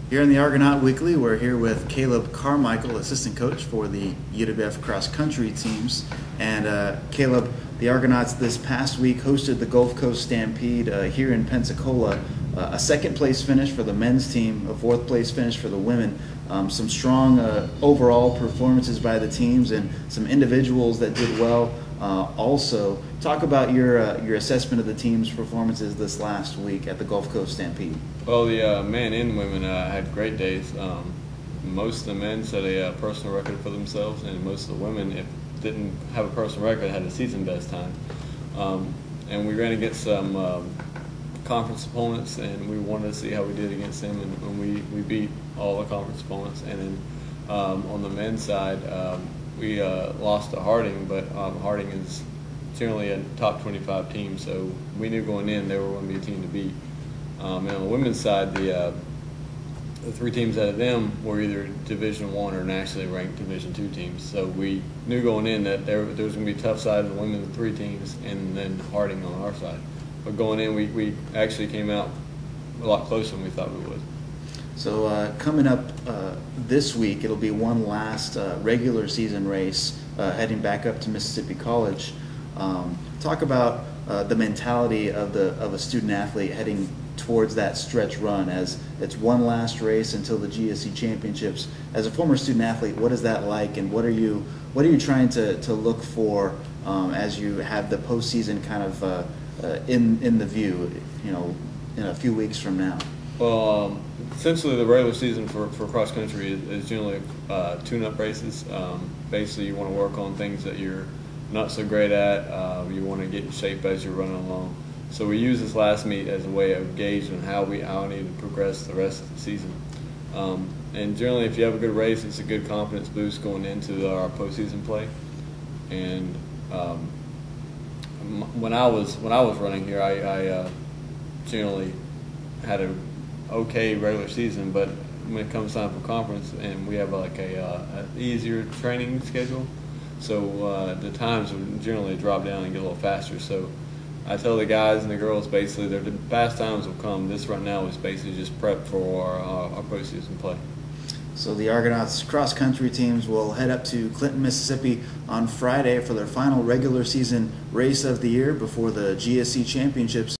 Here in the Argonaut Weekly, we're here with Caleb Carmichael, assistant coach for the UWF cross country teams. And Caleb, the Argonauts this past week hosted the Gulf Coast Stampede here in Pensacola. A second place finish for the men's team, a fourth place finish for the women. Some strong overall performances by the teams and some individuals that did well. Also, talk about your assessment of the team's performances this last week at the Gulf Coast Stampede. Well, the men and women had great days. Most of the men set a personal record for themselves, and most of the women, if didn't have a personal record, had a season best time. And we ran against some conference opponents, and we wanted to see how we did against them, and we beat all the conference opponents. And then on the men's side, we lost to Harding, but Harding is generally a top 25 team, so we knew going in they were going to be a team to beat. And on the women's side, the three teams out of them were either Division I or nationally ranked Division II teams. So we knew going in that there was going to be a tough side of the women, the three teams, and then Harding on our side. But going in, we actually came out a lot closer than we thought we would. So coming up this week, it'll be one last regular season race heading back up to Mississippi College. Talk about the mentality of a student athlete heading towards that stretch run, as it's one last race until the GSC championships. As a former student athlete, what is that like, and what are you trying to look for as you have the postseason kind of in the view, in a few weeks from now? Well, essentially the regular season for cross country is generally tune-up races. Basically, you want to work on things that you're not so great at. You want to get in shape as you're running along. So we use this last meet as a way of gauging how I need to progress the rest of the season. And generally, if you have a good race, it's a good confidence boost going into our postseason play. And when I was running here, I generally had a okay regular season, but when it comes time for conference, and we have like a easier training schedule, so the times would generally drop down and get a little faster. So I tell the guys and the girls basically the fast times will come. This right now is basically just prep for our postseason play. So the Argonauts cross-country teams will head up to Clinton, Mississippi on Friday for their final regular season race of the year before the GSC championships.